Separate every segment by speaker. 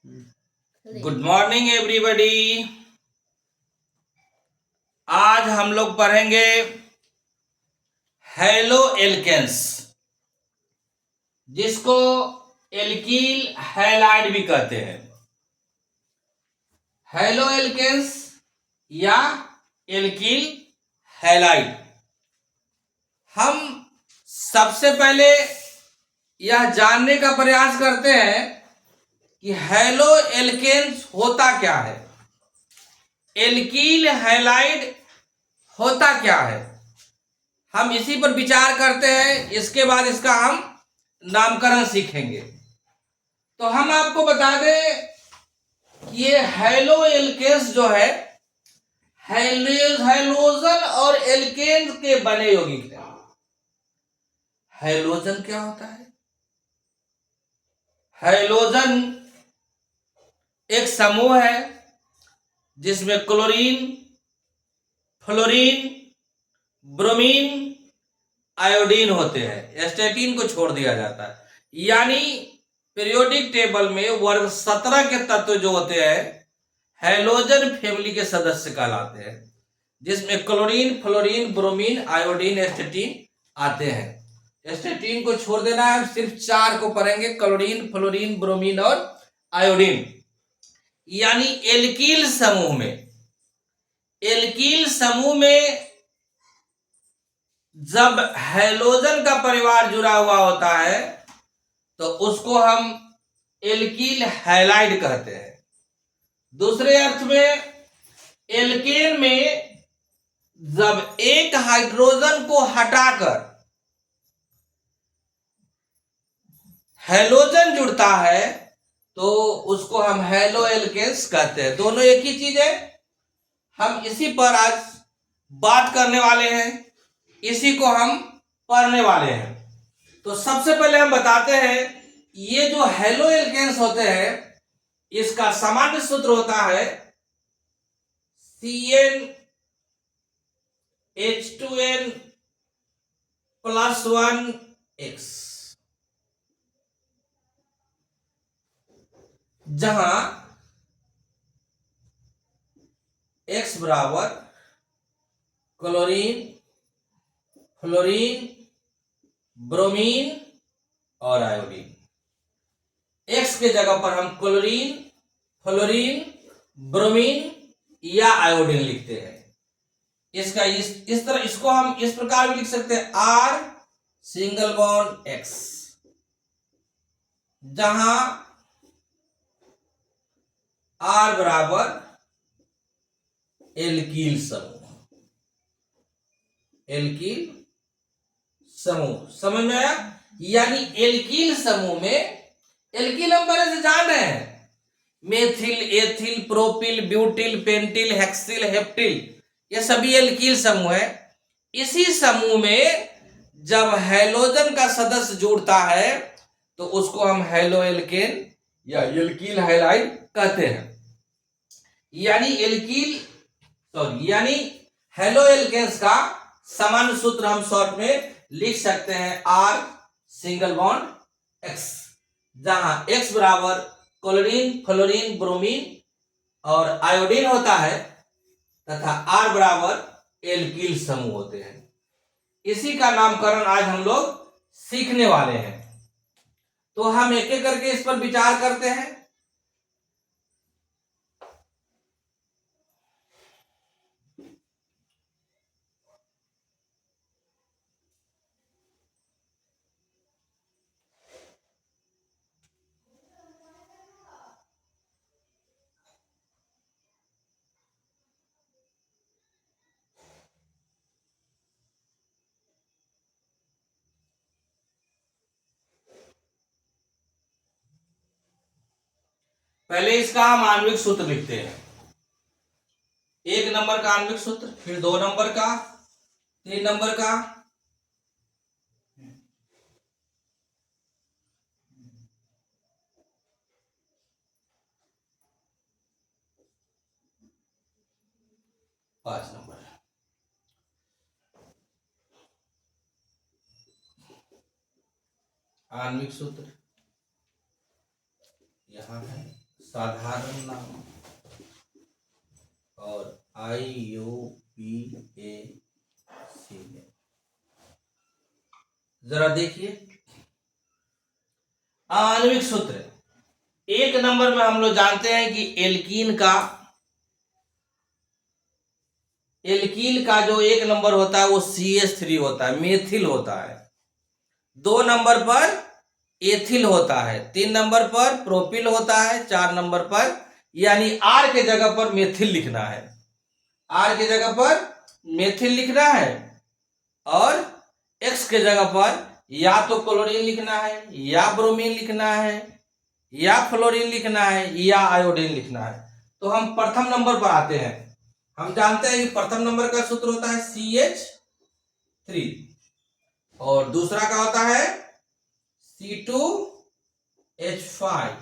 Speaker 1: Good morning everybody. आज हम लोग पढ़ेंगे हैलो एल्केन्स, जिसको एल्कील हैलाइड भी कहते हैं। हैलो एल्केन्स या एल्कील हैलाइड। हम सबसे पहले यह जानने का प्रयास करते हैं कि हैलो एल्केन्स होता क्या है, एल्कील हैलाइड होता क्या है। हम इसी पर विचार करते हैं, इसके बाद इसका हम नामकरण सीखेंगे। तो हम आपको बता दें कि ये हैलो एल्केन्स जो है हैलोजन और एल्केन्स के बने यौगिक है। हैलोजन क्या होता है? हैलोजन एक समूह है जिसमें क्लोरीन, फ्लोरीन, ब्रोमीन, आयोडीन होते हैं। एस्टेटिन को छोड़ दिया जाता है। यानी पीरियोडिक टेबल में वर्ग 17 के तत्व जो होते हैं हैलोजन फैमिली के सदस्य कहलाते हैं, जिसमें क्लोरीन, फ्लोरीन, ब्रोमीन, आयोडीन, एस्टेटिन आते हैं। एस्टेटिन को छोड़ देना है, सिर्फ 4 को पढ़ेंगे, क्लोरीन, फ्लोरीन, ब्रोमीन और आयोडीन। यानी एल्कील समूह में जब हैलोजन का परिवार जुड़ा हुआ होता है तो उसको हम एल्कील हैलाइड कहते हैं। दूसरे अर्थ में एल्केन में जब एक हाइड्रोजन को हटाकर हैलोजन जुड़ता है तो उसको हम हैलो एल्केन्स कहते हैं। दोनों एक ही चीज है। हम इसी पर आज बात करने वाले हैं, इसी को हम पढ़ने वाले हैं। तो सबसे पहले हम बताते हैं ये जो हैलो एल्केन्स होते हैं इसका सामान्य सूत्र होता है CnH2n + 1x, जहां x बराबर क्लोरीन, फ्लोरीन, ब्रोमीन और आयोडीन। x के जगह पर हम क्लोरीन, फ्लोरीन, ब्रोमीन या आयोडीन लिखते हैं। इसका इस तरह इसको हम इस प्रकार भी लिख सकते हैं R सिंगल बॉन्ड X, जहां R बराबर एल्कील समूह। समझ में आया? यानी एल्कील समूह में, एल्कील हम पहले से जान रहे हैं, methyl, ethyl, propyl, butyl, pentyl, hexyl, heptyl, ये सभी एल्कील समूह है। इसी समूह में जब हैलोजन का सदस्य जुड़ता है तो उसको हम हैलो एल्केन या एल्कील हैलाइड कहते हैं। यानी हैलो एल्केन्स का सामान्य सूत्र हम शॉर्ट में लिख सकते हैं R सिंगल बॉन्ड X, जहां X बराबर क्लोरीन, फ्लोरीन, ब्रोमीन और आयोडीन होता है तथा R बराबर एल्कील समूह होते हैं। इसी का नामकरण आज हम लोग सीखने वाले हैं। तो हम एक एक करके इस पर विचार करते हैं। पहले इसका हम आणविक सूत्र लिखते हैं। 1 नंबर का आणविक सूत्र, फिर 2 नंबर का, 3 नंबर का, पांच नंबर। आणविक सूत्र यहां है, साधारण नाम, और IUPAC नेम। जरा देखिए आणविक सूत्र। एक नंबर में हम लोग जानते हैं कि एल्कीन का जो एक नंबर होता है वो CH3 होता है, मेथिल होता है। 2 नंबर पर एथिल होता है, 3 नंबर पर प्रोपिल होता है, 4 नंबर पर, यानी R के जगह पर मेथिल लिखना है, R के जगह पर मेथिल लिखना है, और X के जगह पर या तो क्लोरीन लिखना है, या ब्रोमीन लिखना है, या फ्लोरीन लिखना है, या आयोडीन लिखना है। तो हम प्रथम नंबर पर आते हैं। हम जानते हैं कि प्रथम नंबर का सूत्र होता है CH3, और दूसरा का होता है C2H5,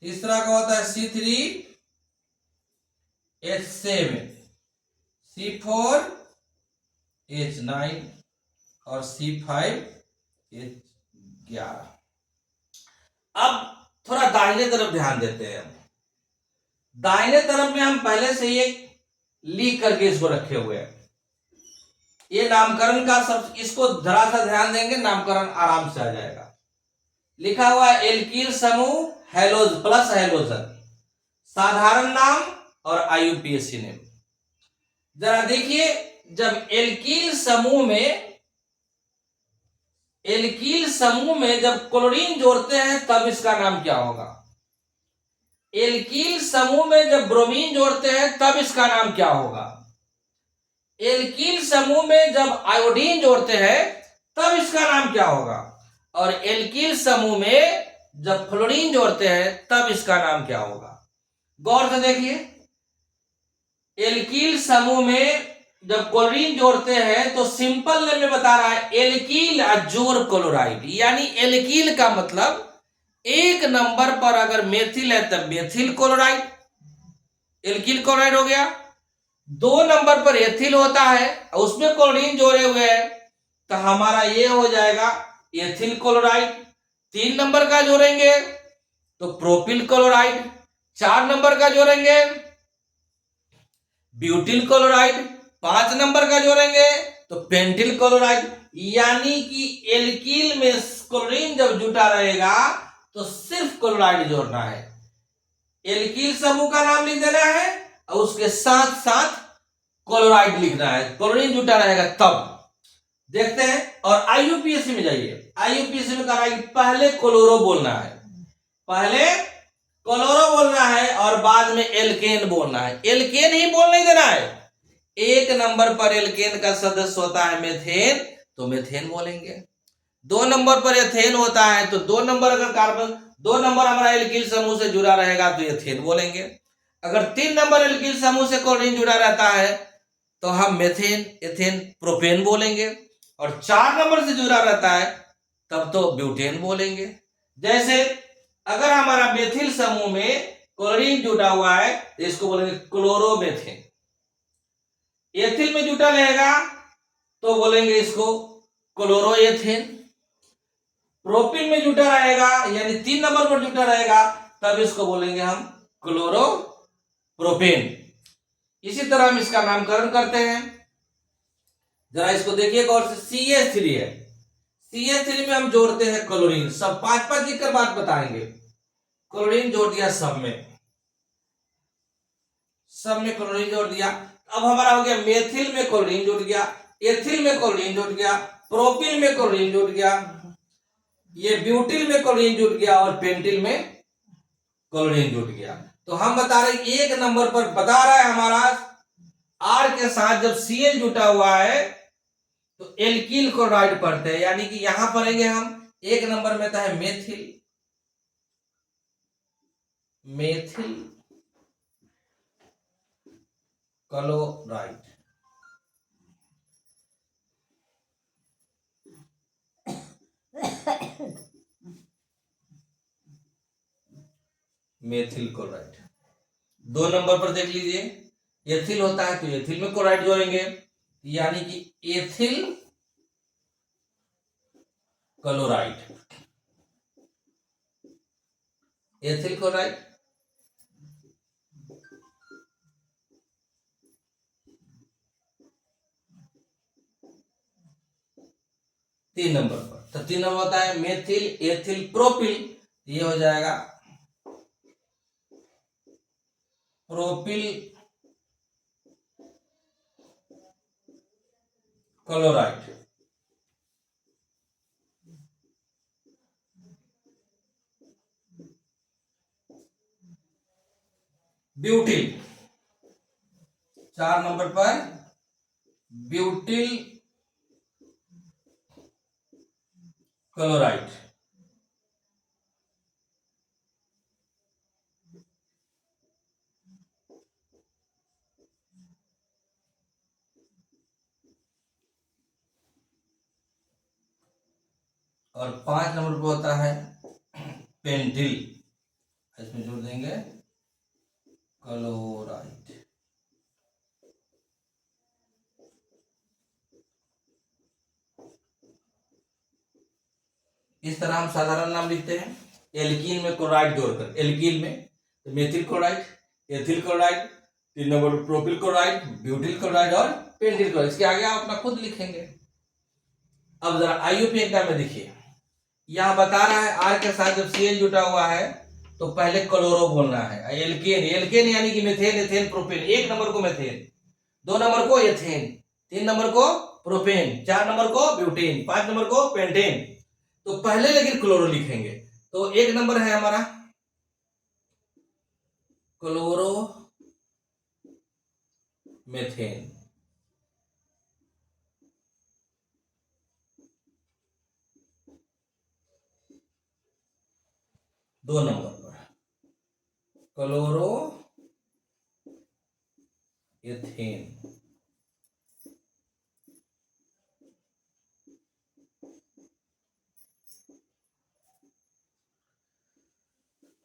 Speaker 1: तीसरा का होता है C3H7, C4H9 और C5H11। अब थोड़ा दाहिने तरफ ध्यान देते हैं। दाहिने तरफ में हम पहले से ही लिख करके इसको रखे हुए हैं। ये नामकरण का सब, इसको जरा सा ध्यान देंगे, नामकरण आराम से आ जाएगा। लिखा हुआ है एल्कील समूह, हेलोज प्लस हेलोजन, साधारण नाम और IUPAC नेम। जरा देखिए, जब एल्कील समूह में जब क्लोरीन जोड़ते हैं तब इसका नाम क्या होगा? एल्कील समूह में जब ब्रोमीन जोड़ते हैं तब इसका नाम क्या होगा? एल्कील समूह में जब आयोडीन जोड़ते हैं तब इसका नाम क्या होगा? और एल्कील समूह में जब फ्लोरीन जोड़ते हैं तब इसका नाम क्या होगा? गौर से देखिए, एल्कील समूह में जब क्लोरीन जोड़ते हैं तो सिंपल नेम में बता रहा है एल्कील अजोर क्लोराइड, यानी एल्कील का मतलब एक नंबर पर अगर मेथिल है तब मेथिल क्लोराइड, एल्कील क्लोराइड हो गया। 2 नंबर पर एथिल होता है, उसमें क्लोरीन जोड़े हुए हैं तो हमारा ये हो जाएगा एथिल क्लोराइड। 3 नंबर का जोड़ेंगे तो प्रोपिल क्लोराइड, 4 नंबर का जोड़ेंगे ब्यूटिल क्लोराइड, 5 नंबर का जोड़ेंगे तो पेंटिल क्लोराइड। यानी कि एल्कील में क्लोरीन जब जुटा रहेगा तो सिर्फ क्लोराइड जोड़ना है, एल्कील समूह का नाम लिख देना है और उसके साथ साथ क्लोराइड लिखना है, क्लोरीन जुटा रहेगा तब। देखते हैं, और IUPAC में जाइए। IUPAC में कहा कि पहले क्लोरो बोलना है, पहले क्लोरो बोलना है और बाद में एल्केन बोलना है। एल्केन ही बोल नहीं देना है। 1 नंबर पर एल्केन का सदस्य होता है मेथेन तो मेथेन बोलेंगे। 2 नंबर पर एथेन होता है तो 2 नंबर अगर कार्बन 2 नंबर हमारा एल्कील समूह से जुड़ा रहेगा तो एथेन बोलेंगे। अगर 3 नंबर एल्कील समूह से क्लोरीन जुड़ा रहता है तो हम मेथेन, एथेन, प्रोपेन बोलेंगे, और 4 नंबर से जुड़ा रहता है तब तो ब्यूटेन बोलेंगे। जैसे अगर हमारा मेथिल समूह में क्लोरीन जुटा हुआ है तो इसको बोलेंगे क्लोरोमेथेन, एथिल में जुटा रहेगा तो बोलेंगे इसको क्लोरोएथेन, प्रोपिन में जुटा रहेगा यानी 3 नंबर पर जुटा रहेगा तब इसको बोलेंगे हम क्लोरोप्रोपेन। इसी तरह हम इसका नामकरण करते हैं। जरा इसको देखिए गौर से, CH3 है, CH3 में हम जोड़ते हैं क्लोरीन, सब 5-5 लिखकर बात बताएंगे। क्लोरीन जोड़ दिया, सब में क्लोरीन जोड़ दिया। अब हमारा हो गया मेथिल में क्लोरीन जुड़ गया, एथिल में क्लोरीन जुड़ गया, प्रोपिल में क्लोरीन जुड़ गया, ये ब्यूटिल में क्लोरीन जुड़ गया और पेंटिल में क्लोरीन जुड़ गया। तो हम बता रहे 1 नंबर पर बता रहा है हमारा R के साथ जब Cl जुटा हुआ है तो एल्कील क्लोराइड पढ़ते हैं, यानी कि यहां पढ़ेंगे हम 1 नंबर में था है methyl chloride, methyl chloride. 2 number पर देख लीजिए एथिल होता है तो एथिल में क्लोराइड जोड़ेंगे, यानी कि ethyl chloride, ethyl chloride. 3 number पर। तो 3 नंबर होता है मेथिल एथिल प्रोपिल, ये हो जाएगा प्रोपिल क्लोराइड। ब्यूटिल 4 नंबर पर ब्यूटिल क्लोराइड। और 5 नंबर पर होता है पेंटिल, इसमें जोड़ देंगे क्लोराइड। इस तरह हम साधारण नाम लिखते हैं एल्कीन में क्लोराइड जोड़कर। एल्कीन में तो methyl chloride, ethyl chloride, 3 number पर प्रोपिल क्लोराइड, ब्यूटिल क्लोराइड और पेंटिल क्लोराइड। इसके आगे आप अपना खुद लिखेंगे। अब जरा आईयूपी एग्जाम में देखिए, यहाँ बता रहा है आर के साथ जब सीएल जुटा हुआ है तो पहले क्लोरो बोलना है। एल्केन, एल्केन यानी कि मेथेन, एथेन, प्रोपेन। 1 नंबर को मेथेन, 2 नंबर को एथेन, 3 नंबर को प्रोपेन, 4 नंबर को ब्यूटेन, 5 नंबर को पेंटेन। तो पहले लेकिन क्लोरो लिखेंगे। तो 1 नंबर है हमारा क्लोरो मेथेन। दो नंबर पर chloro ethane.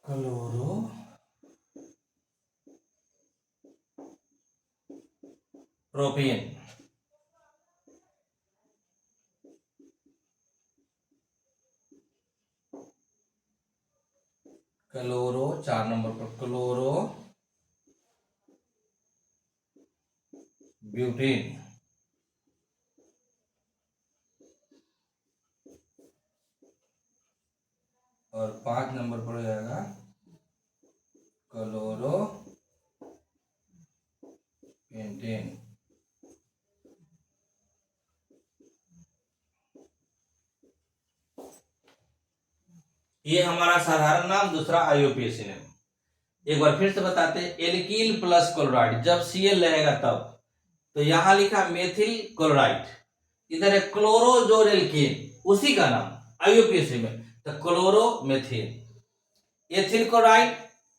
Speaker 1: Chloro propane. Chloro 4 number पर क्लोरो ब्यूटेन। और 5 नंबर पर हो जाएगा क्लोरो पेंटेन। ये हमारा साधारण नाम, दूसरा आईयूपीएसी नाम। एक बार फिर से बताते हैं, एल्कील प्लस क्लोराइड जब सीएल रहेगा तब। तो यहां लिखा मेथिल क्लोराइड, इधर है क्लोरो जोड़ एल्कीन, उसी का नाम आईयूपीएसी में। तो chloro methyl, ethyl chloride,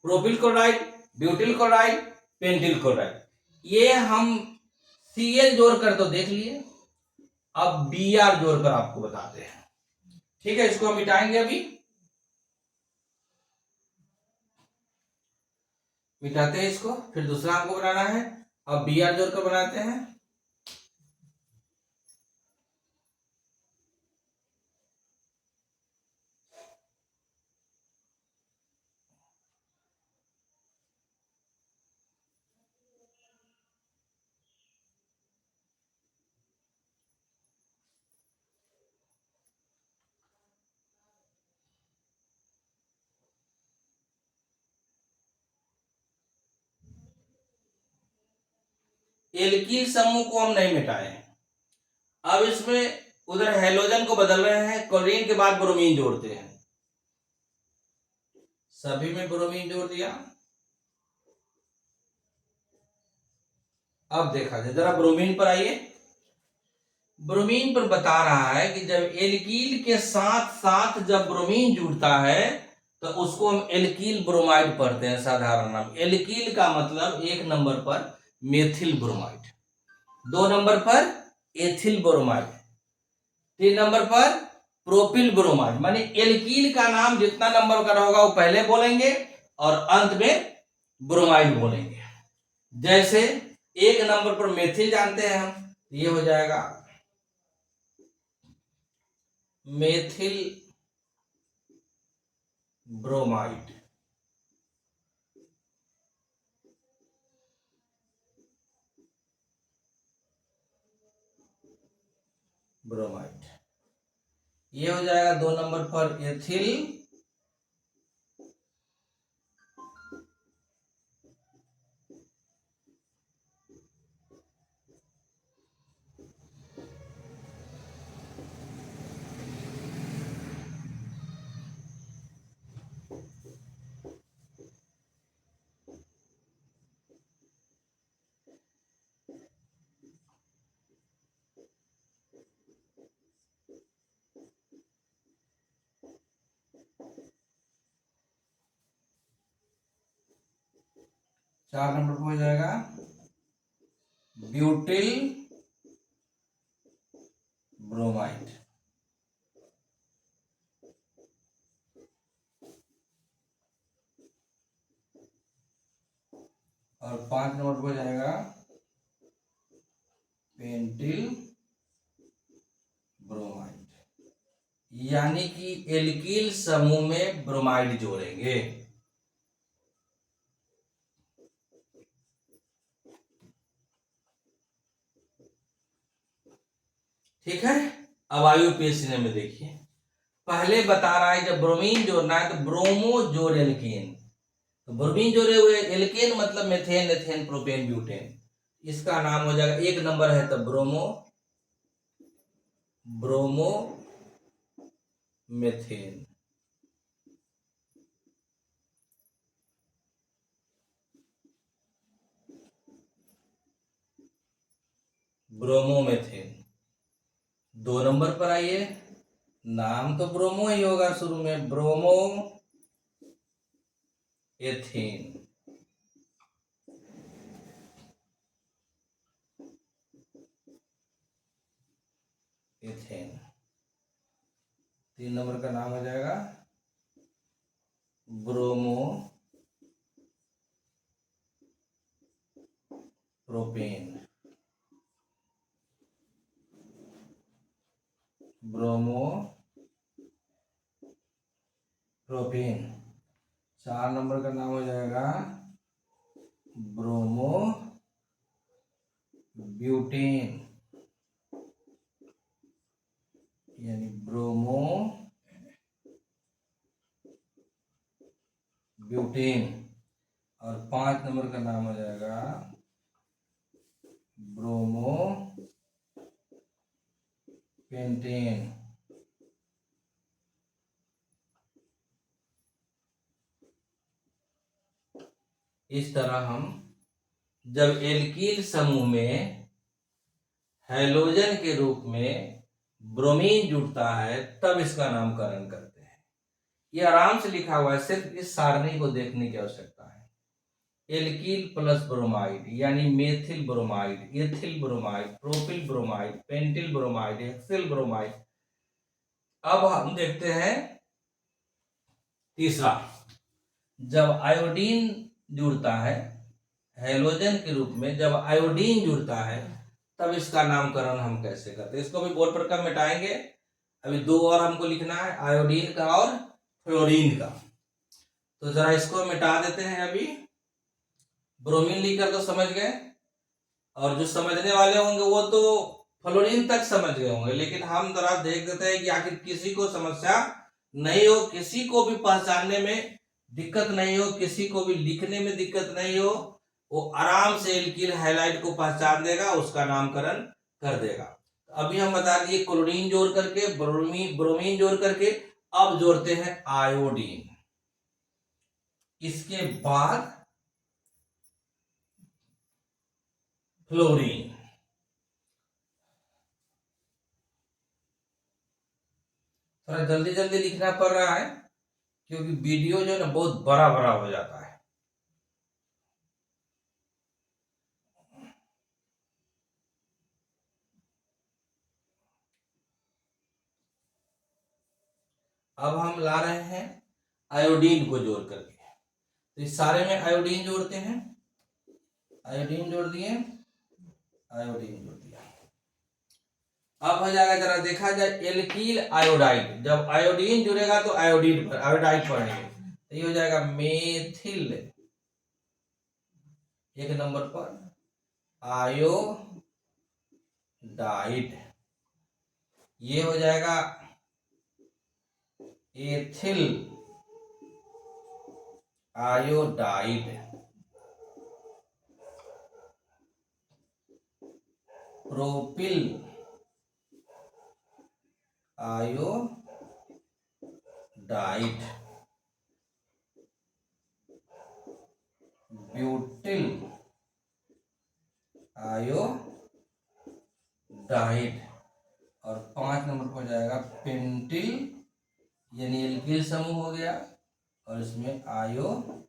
Speaker 1: propyl chloride, butyl chloride, pentyl chloride. ये हम सीएल जोड़कर तो देख लिए, अब बीआर जोड़कर आपको बताते हैं। ठीक है, इसको हम मिटाएंगे, अभी मिटाते हैं इसको, फिर दूसरा हमको बनाना है। अब बीआर जोड़कर बनाते हैं। एल्कील समूह को हम नहीं मिटाए हैं। अब इसमें उधर हेलोजन को बदल रहे हैं, क्लोरीन के बाद ब्रोमीन जोड़ते हैं। सभी में ब्रोमीन जोड़ दिया। अब देखा जाए, जरा ब्रोमीन पर आइए। ब्रोमीन पर बता रहा है कि जब एल्कील के साथ साथ जब ब्रोमीन जुड़ता है तो उसको हम एल्कील ब्रोमाइड पढ़ते हैं। साधारण नाम एल्कील का मतलब 1 नंबर पर मेथिल ब्रोमाइड, 2 नंबर पर एथिल ब्रोमाइड, 3 नंबर पर प्रोपिल ब्रोमाइड। माने एल्कील का नाम जितना नंबर का होगा वो पहले बोलेंगे और अंत में ब्रोमाइड बोलेंगे। जैसे 1 नंबर पर मेथिल जानते हैं हम, ये हो जाएगा मेथिल ब्रोमाइड। ब्रोमाइड ये हो जाएगा 2 नंबर पर एथिल, 4 नंबर पर हो जाएगा ब्यूटिल ब्रोमाइड, और 5 नंबर पर हो जाएगा पेंटिल ब्रोमाइड, यानी कि एल्किल समूह में ब्रोमाइड जोड़ेंगे। ठीक है, अब आईयूपीएसी में देखिए, पहले बता रहा है जब ब्रोमीन जोड़ना है तो ब्रोमो जोड़ एल्केन, तो ब्रोमीन जोड़े हुए एल्केन मतलब मेथेन, एथेन, प्रोपेन, ब्यूटेन, इसका नाम हो जाएगा, 1 नंबर है तो bromo, bromo methane. Bromomethane. 2 number पर आइए, नाम तो ब्रोमो ही होगा शुरू में, ब्रोमो एथेन, एथेन। 3 नंबर का नाम हो जाएगा bromo propane, bromo propane. 4 number का नाम हो जाएगा ब्रोमो ब्यूटेन, यानी ब्रोमो ब्यूटेन। और 5 नंबर का नाम हो जाएगा ब्रोमो पेंटेन। इस तरह हम जब एल्कील समूह में हैलोजन के रूप में ब्रोमीन जुड़ता है तब इसका नामकरण करते हैं। ये आराम से लिखा हुआ है, सिर्फ इस सारणी को देखने की आवश्यकता है। एल्कील प्लस ब्रोमाइड यानी methyl bromide, ethyl bromide, propyl bromide, pentyl bromide, hexyl bromide. अब हम देखते हैं तीसरा, जब आयोडीन जुड़ता है हैलोजन के रूप में, जब आयोडीन जुड़ता है तब इसका नामकरण हम कैसे करते हैं। इसको भी बोर्ड पर कब मिटाएंगे, अभी 2 और हमको लिखना है, आयोडीन का और फ्लोरीन का। तो जरा इसको मिटा देते हैं। अभी ब्रोमीन लिखकर तो समझ गए, और जो समझने वाले होंगे वो तो फ्लोरीन तक समझ गए होंगे, लेकिन हम जरा देख देते हैं कि आखिर किसी को समस्या नहीं हो, किसी को भी पहचानने में दिक्कत नहीं हो, किसी को भी लिखने में दिक्कत नहीं हो, वो आराम से एल्किल हैलाइड को पहचान देगा, उसका नामकरण कर देगा। अभी हम बता दिए क्लोरीन जोड़ करके, ब्रोमीन जोड़ करके, अब जोड़ते हैं आयोडीन, इसके बाद फ्लोरीन। थोड़ा जल्दी जल्दी लिखना पड़ रहा है क्योंकि वीडियो जो है ना बहुत बड़ा बड़ा हो जाता है। अब हम ला रहे हैं आयोडीन को जोड़ करके, तो इस सारे में आयोडीन जोड़ते हैं, आयोडीन जोड़ दिए, आयोडीन जोड़ दिया। अब हो जाएगा, जरा देखा जाए एल्कील आयोडाइड, जब आयोडीन जुड़ेगा तो आयोडीन पर आयोडाइड पढ़ेंगे, तो ये हो जाएगा मेथिल, 1 नंबर पर आयोडाइड। ये हो जाएगा ethyl iodide, propyl iodide, butyl iodide, और 5 नंबर पर जाएगा पेंटिल, यानी एल्किल समूह हो गया, और इसमें iodide,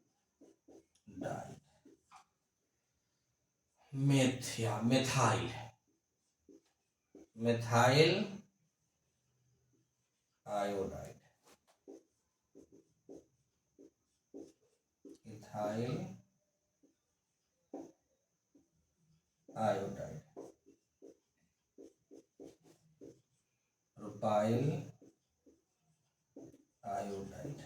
Speaker 1: methyl iodide, ethyl iodide, propyl iodide,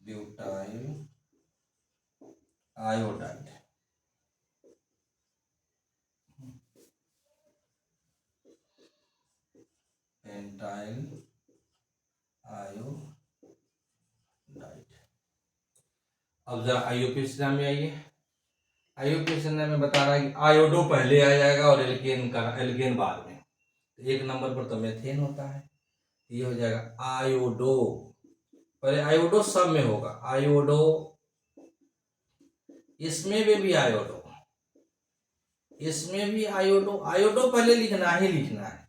Speaker 1: butyl iodide, pentyl iodide. अब जरा आईयूपीएसी में आइए। आईयूपीएसी में बता रहा है कि आयोडो पहले आ जाएगा और एल्केन बाद में। एक नंबर पर तो मेथेन होता है, ये हो जाएगा आयोडो। पहले आयोडो सब में होगा, आयोडो, इसमें भी आयोडो, इसमें भी आयोडो। आयोडो पहले लिखना ही लिखना है,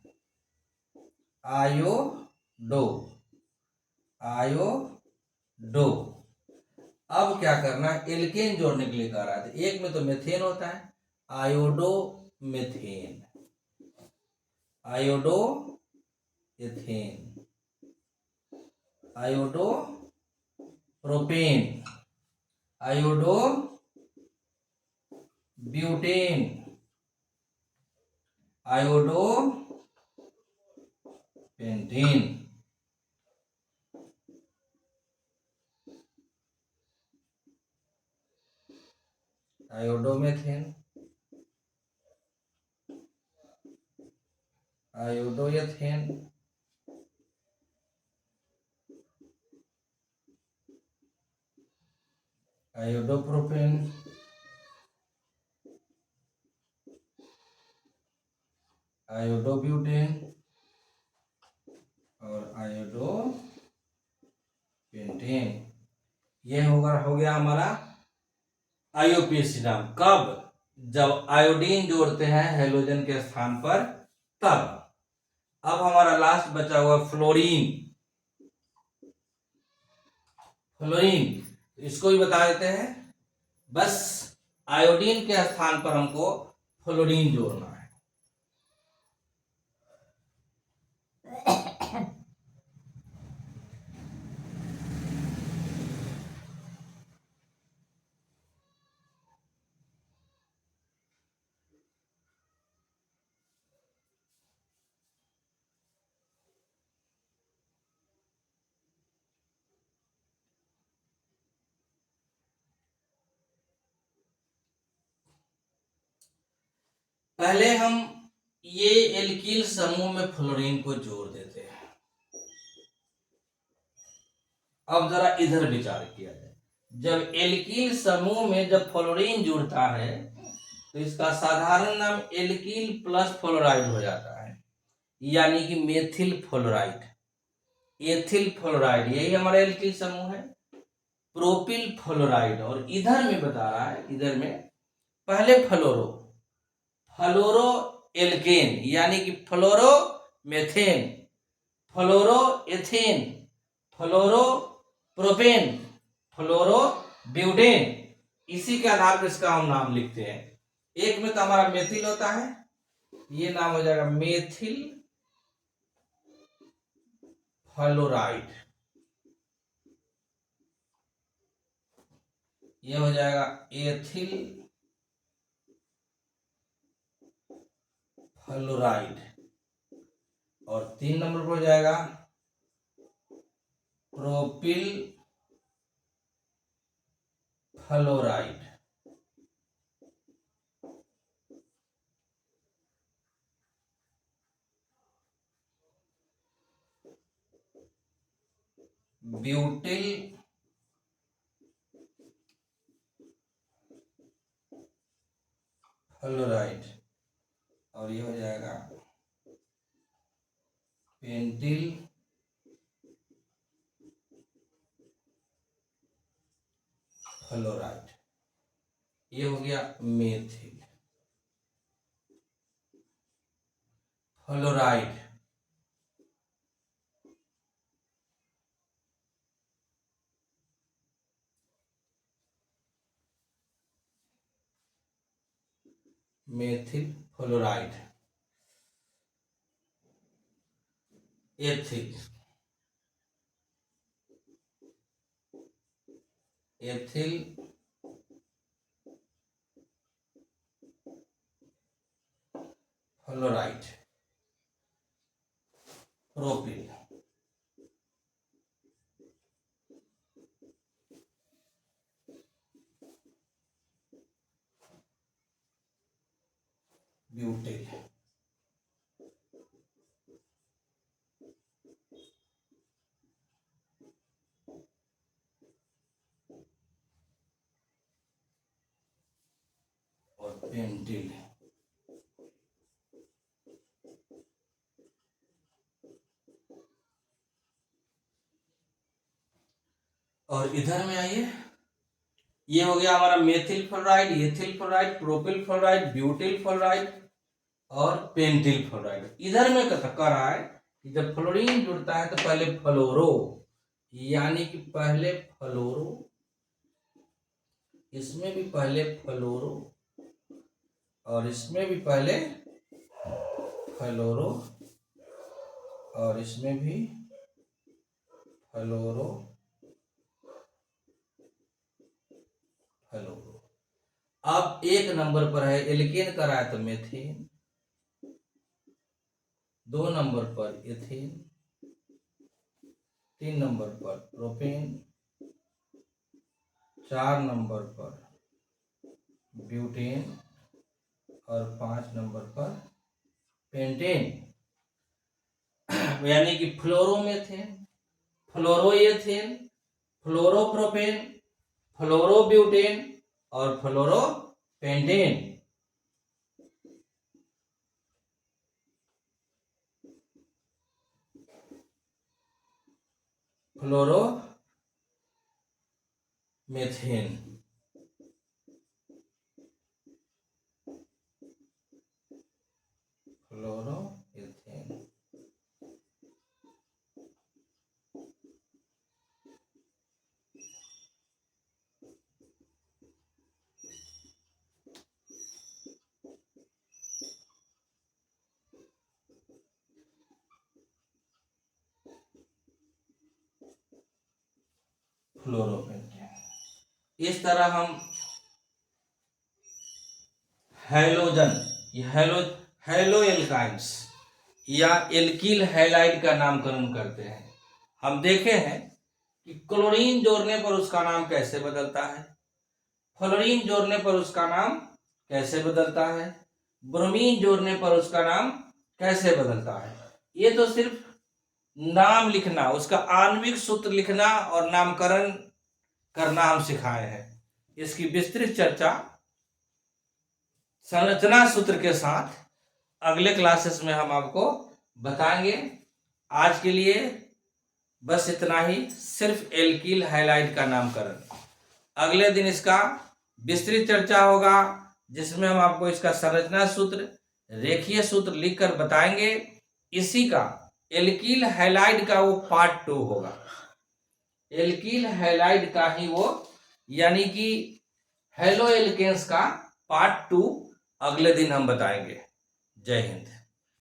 Speaker 1: आयोडो, आयोडो। अब क्या करना है, एल्केन जोड़ने के लिए कह रहा है, एक में तो मेथेन होता है, iodomethane, iodoethane, iodopropane, iodobutane, iodopentane, iodomethane, iodoethane, iodopropane, iodobutane और आयोडोपेंटेन। यह हो गया हमारा आईयूपीएसी नाम। कब? जब आयोडीन जोड़ते हैं हेलोजन के स्थान पर, तब। अब हमारा लास्ट बचा हुआ फ्लोरीन। फ्लोरीन इसको भी बता देते हैं, बस आयोडीन के स्थान पर हमको फ्लोरीन जोड़ना है। पहले हम ये एल्किल समूह में फ्लोरीन को जोड़ देते हैं। अब जरा इधर विचार किया जाए, जब एल्किल समूह में जब फ्लोरीन जुड़ता है तो इसका साधारण नाम एल्किल प्लस फ्लोराइड हो जाता है, यानी कि मेथिल फ्लोराइड, एथिल फ्लोराइड, यही हमारा एल्किल समूह है। प्रोपिल फ्लोराइड, और इधर में बता रहा है, इधर में पहले फ्लोरो एल्केन, यानी कि फ्लोरो मेथेन, फ्लोरो एथेन, फ्लोरो प्रोपेन, फ्लोरो ब्यूटेन, इसी के आधार पर इसका हम नाम लिखते हैं। एक में तो हमारा मेथिल होता है, ये नाम हो जाएगा मेथिल फ्लोराइड, ये हो जाएगा एथिल फ्लोराइड, और 3 नंबर पर हो जाएगा प्रोपिल फ्लोराइड, ब्यूटिल फ्लोराइड, और ये हो जाएगा पेंटिल फ्लोराइड। ये हो गया methyl fluoride. Methyl fluoride. Ethyl ethyl fluoride. Propyl butyl. और पेंटिल। और इधर में आइए, ये हो गया हमारा methyl fluoride, ethyl fluoride, propyl fluoride, butyl fluoride और पेंटिल फ्लोराइड। इधर में कह रहा है कि जब फ्लोरीन जुड़ता है तो पहले फ्लोरो, यानी कि पहले फ्लोरो, इसमें भी पहले फ्लोरो और इसमें भी पहले फ्लोरो और इसमें भी फ्लोरो फ्लोरो। अब एक नंबर पर है एल्केन का है तो मेथेन, 2 नंबर पर एथेन, 3 नंबर पर प्रोपेन, 4 नंबर पर ब्यूटेन और 5 नंबर पर पेंटेन। यानी कि फ्लोरोमेथेन, फ्लोरोएथेन, फ्लोरोप्रोपेन, फ्लोरोब्यूटेन और फ्लोरोपेंटेन। फ्लोरोमेथेन, फ्लोरोएथेन। फ्लोरोपेंटेन। इस तरह हम हैलोजन, हैलो एल्काइंस या एल्किल हैलाइड का नामकरण करते हैं। हम देखे हैं कि क्लोरीन जोड़ने पर उसका नाम कैसे बदलता है, फ्लोरीन जोड़ने पर उसका नाम कैसे बदलता है, ब्रोमीन जोड़ने पर उसका नाम कैसे बदलता है। ये तो सिर्फ नाम लिखना, उसका आणविक सूत्र लिखना और नामकरण करना हम सिखाए हैं। इसकी विस्तृत चर्चा संरचना सूत्र के साथ अगले क्लासेस में हम आपको बताएंगे। आज के लिए बस इतना ही, सिर्फ एल्किल हैलाइड का नामकरण। अगले दिन इसका विस्तृत चर्चा होगा, जिसमें हम आपको इसका संरचना सूत्र, रेखीय सूत्र लिखकर बताएंगे। इसी का एल्किल हैलाइड का वो पार्ट 2 होगा। एल्किल हैलाइड का ही वो, यानी कि हेलो एल्केन्स का पार्ट 2 अगले दिन हम बताएंगे। जय हिंद।